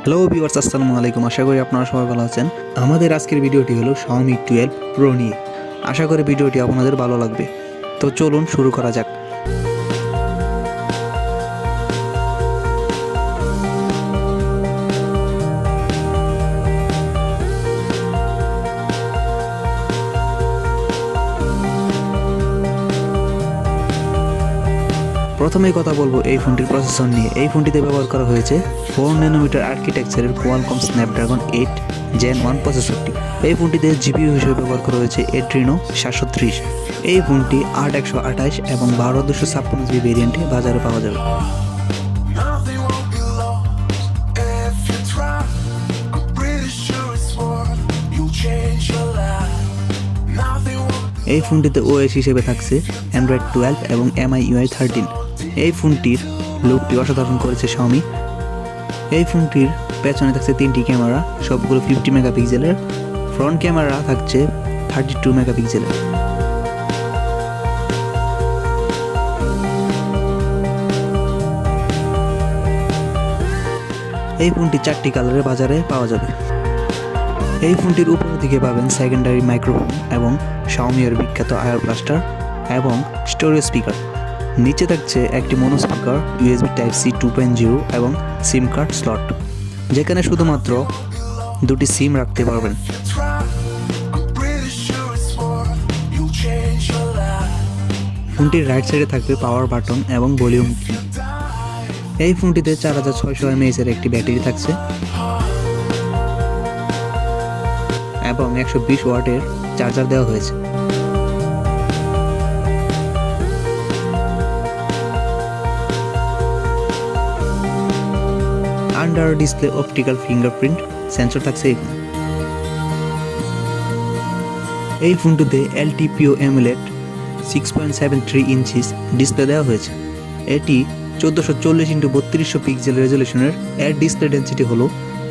Hello viewers, আসসালামু আলাইকুম। আশা করি আপনারা সবাই ভালো আছেন। আমাদের আজকের ভিডিওটি হলো Xiaomi 12 Pro নিয়ে। আশা করি ভিডিওটি আপনাদের ভালো লাগবে। তো চলুন শুরু করা যাক। প্রথমেই কথা বলবো এই ফোনটির প্রসেসর নিয়ে। এই ফোনটিতে ব্যবহার করা হয়েছে 4 ন্যানোমিটার আর্কিটেকচারের কোয়ালকম স্ন্যাপড্রাগন 8 Gen 1 প্রসেসরটি। এই ফোনটিতে জিপিইউ হিসেবে ব্যবহার করা হয়েছে Adreno 730। এই ফোনটি 8128 এবং 12256 ভেরিয়েন্টে বাজারে পাওয়া যাবে। এই ফোনটিতে ওএস হিসেবে থাকছে Android 12 এবং MIUI 13। এই ফোনটির লুকটি অসাধারণ করেছে Xiaomi। এই ফোনটির পেছনে থাকছে 3টি ক্যামেরা, সবগুলো 50 মেগাপিক্সেলের। ফ্রন্ট ক্যামেরা থাকছে 32 মেগাপিক্সেলের। এই ফোনটি 4টি কালারে বাজারে পাওয়া যাবে। এই ফোনটির উপরের দিকে পাবেন সেকেন্ডারি মাইক্রোফোন এবং Xiaomi এর বিখ্যাত আয়ার ব্লাস্টার এবং স্টোরেজ স্পিকার। নিচে থাকছে একটি মোনো স্পিকার, USB Type-C 2.0 এবং সিম কার্ড স্লট, যেখানে শুধুমাত্র 2টি সিম রাখতে পারবেন। ফোনটির রাইট সাইডে থাকবে পাওয়ার বাটন এবং ভলিউম কি। এই ফোনটিতে 4600 mAh এর একটি ব্যাটারি থাকছে এবং 120 ওয়াটের চার্জার দেওয়া হয়েছে। Under display optical fingerprint sensor থাকছে এখানে। এই ফোনটিতে LTPO AMOLED 6.73 ইঞ্চিস ডিসপ্লে দেওয়া হয়েছে। এটি 1440x3200 পিক্সেল রেজলিউশনের। এর ডিসপ্লে ডেন্সিটি হলো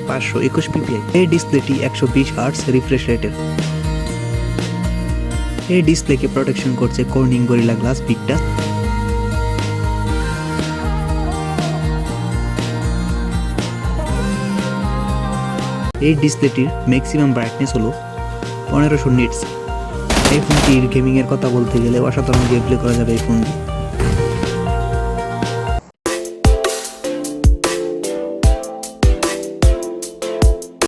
521 ppi। এই ডিসপ্লেটি 120 হার্টজ রিফ্রেশ রেটের। এই ডিসপ্লেকে প্রোটেকশন করছে Corning gorilla glass big touch. এই ডিসপ্লেটির ম্যাক্সিমাম ব্রাইটনেস হলো 1500 নিটস। এই ফোনটির গেমিং এর কথা বলতে গেলে অসাধারণ গেম প্লে করা যাবে এই ফোন দিয়ে।